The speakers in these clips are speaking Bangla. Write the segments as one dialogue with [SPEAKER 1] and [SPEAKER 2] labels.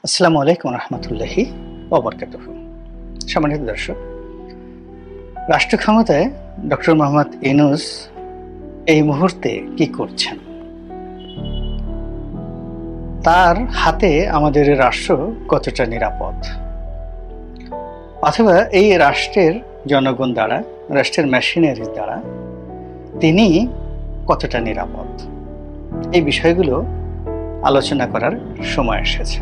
[SPEAKER 1] আসসালামু আলাইকুম রহমতুল্লাহি ওয়া বারাকাতুহু। সম্মানিত দর্শক, রাষ্ট্র ক্ষমতায় ডক্টর মোহাম্মদ ইউনূস এই মুহূর্তে কি করছেন? তার হাতে আমাদের রাষ্ট্র কতটা নিরাপদ, অথবা এই রাষ্ট্রের জনগণ দ্বারা, রাষ্ট্রের মেশিনারি দ্বারা তিনি কতটা নিরাপদ, এই বিষয়গুলো আলোচনা করার সময় এসেছে।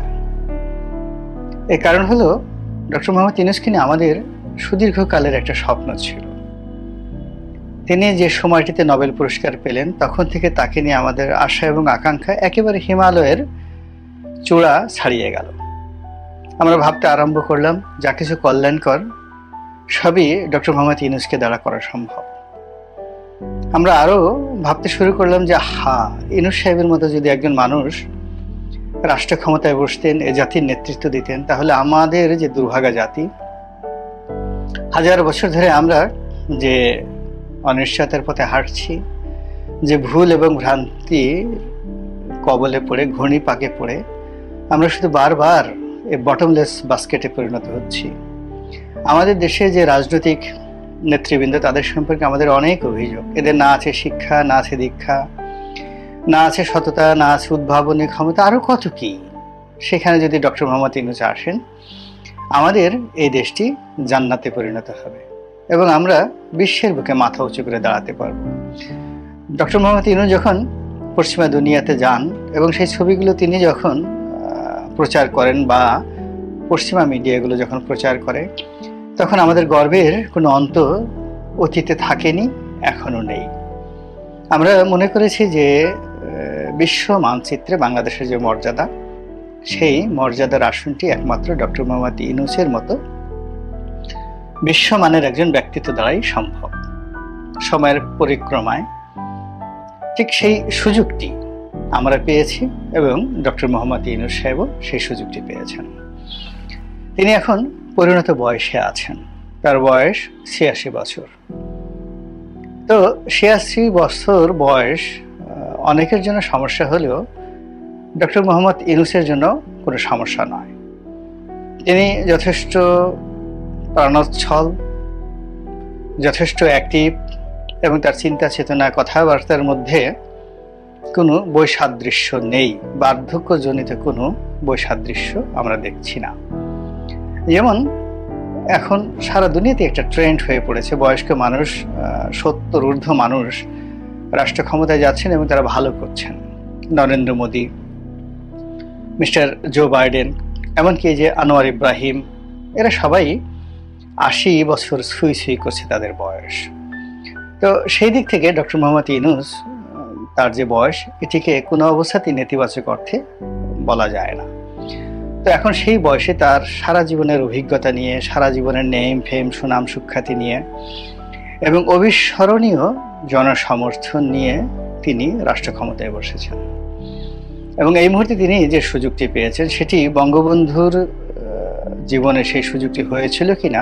[SPEAKER 1] এর কারণ হলো, ডক্টর মোহাম্মদ ইউনূসকে নিয়ে আমাদের সুদীর্ঘকালের একটা স্বপ্ন ছিল। তিনি যে সময়টিতে নোবেল পুরস্কার পেলেন, তখন থেকে তাকে নিয়ে আমাদের আশা এবং আকাঙ্ক্ষা একেবারে হিমালয়ের চূড়া ছাড়িয়ে গেল। আমরা ভাবতে আরম্ভ করলাম, যা কিছু কল্যাণকর সবই ডক্টর মোহাম্মদ ইউনূসকে দ্বারা করা সম্ভব। আমরা আরও ভাবতে শুরু করলাম যে ইউনূস সাহেবের মতো যদি একজন মানুষ রাষ্ট্র ক্ষমতায় বসতেন, এ জাতির নেতৃত্ব দিতেন, তাহলে আমাদের যে দুর্ভাগা জাতি, হাজার বছর ধরে আমরা যে অনিশ্চয়তার পথে হাঁটছি, যে ভুল এবং ভ্রান্তি কবলে পড়ে, ঘূর্ণি পাকে পড়ে আমরা শুধু বারবার এই বটমলেস বাস্কেটে পরিণত হচ্ছি। আমাদের দেশে যে রাজনৈতিক নেতৃবৃন্দ, তাদের সম্পর্কে আমাদের অনেক অভিযোগ। এদের না আছে শিক্ষা, না আছে দীক্ষা, না আছে সততা, না আছে উদ্ভাবনী ক্ষমতা, আরো কত কি। সেখানে যদি ডক্টর মোহাম্মদ ইউনূস আসেন, আমাদের এই দেশটি জান্নাতে পরিণত হবে এবং আমরা বিশ্বের বুকে মাথা উঁচু করে দাঁড়াতে পারব। ডক্টর মোহাম্মদ ইউনূস যখন পশ্চিমা দুনিয়াতে যান এবং সেই ছবিগুলো তিনি যখন প্রচার করেন বা পশ্চিমা মিডিয়াগুলো যখন প্রচার করে, তখন আমাদের গর্বের কোনো অন্ত অতীতে থাকেনি, এখনো নেই। আমরা মনে করেছি যে বিশ্ব মানচিত্রে বাংলাদেশের যে মর্যাদা, সেই মর্যাদার আসনটি একমাত্র ডক্টর মোহাম্মদ ইউনূসের মতো বিশ্বমানের একজন ব্যক্তিত্ব দ্বারাই সম্ভব। সময়ের পরিক্রমায় ঠিক সেই সুযোগটি আমরা পেয়েছি এবং ডক্টর মোহাম্মদ ইউনূস সাহেবও সেই সুযোগটি পেয়েছেন। তিনি এখন পরিণত বয়সে আছেন, তার বয়স ৮৬ বছর। তো ৮৬ বছর বয়স অনেকের জন্য সমস্যা হলেও ডক্টর মোহাম্মদ ইউনূসের জন্য কোনো সমস্যা নয়। তিনি যথেষ্ট প্রাণোচ্ছল, যথেষ্ট অ্যাক্টিভ এবং তার চিন্তা চেতনা, কথাবার্তার মধ্যে কোনো বৈসাদৃশ্য নেই, বার্ধক্যজনিত কোনো বৈসাদৃশ্য আমরা দেখছি না। যেমন এখন সারা দুনিয়াতে একটা ট্রেন্ড হয়ে পড়েছে, বয়স্ক মানুষ, ৭০ ঊর্ধ্ব মানুষ রাষ্ট্র ক্ষমতায় যাচ্ছেন এবং তারা ভালো করছেন। Narendra Modi, mister Joe Biden, এমনকি যে আনোয়ার ইব্রাহিম, এরা সবাই ৮০ বছর ছুঁই করছে তাদের বয়স। তো সেই দিক থেকে ডক্টর মোহাম্মদ ইউনূস, তার যে বয়স, এটিকে কোনো অবস্থাতেই নেতিবাচক অর্থে বলা যায় না। তো এখন সেই বয়সে তার সারা জীবনের অভিজ্ঞতা নিয়ে, সারা জীবনের নেম ফেম, সুনাম সুখ্যাতি নিয়ে এবং অবিস্মরণীয় জনসমর্থন নিয়ে তিনি রাষ্ট্র ক্ষমতায় বসেছেন। এবং এই মুহূর্তে তিনি যে সুযোগটি পেয়েছেন, সেটি বঙ্গবন্ধুর জীবনে সেই সুযোগটি হয়েছিল কিনা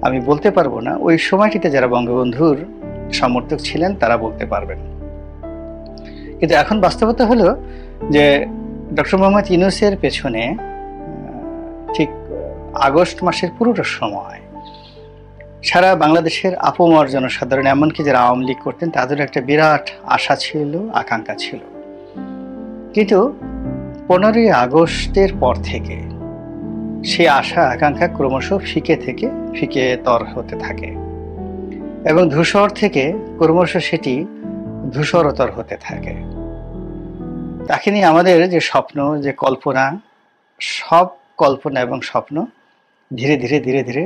[SPEAKER 1] আমি বলতে পারবো না। ওই সময়টিতে যারা বঙ্গবন্ধুর সমর্থক ছিলেন তারা বলতে পারবেন। কিন্তু এখন বাস্তবতা হলো যে ডক্টর মোহাম্মদ ইউনূসের পেছনে ঠিক আগস্ট মাসের পুরোটা সময় সারা বাংলাদেশের আপামর জনসাধারণ, এমনকি যারা আওয়ামী লীগ করতেন, তাদের একটা বিরাট আশা ছিল, আকাঙ্ক্ষা ছিল। কিন্তু 15ই আগস্টের পর থেকে সেই আশা আকাঙ্ক্ষা ক্রমশ ফিকে থেকে ফিকে তর হতে থাকে এবং ধূসর থেকে ক্রমশ সেটি ধূসরতর হতে থাকে। তাকে নিয়ে আমাদের যে স্বপ্ন, যে কল্পনা, সব কল্পনা এবং স্বপ্ন ধীরে ধীরে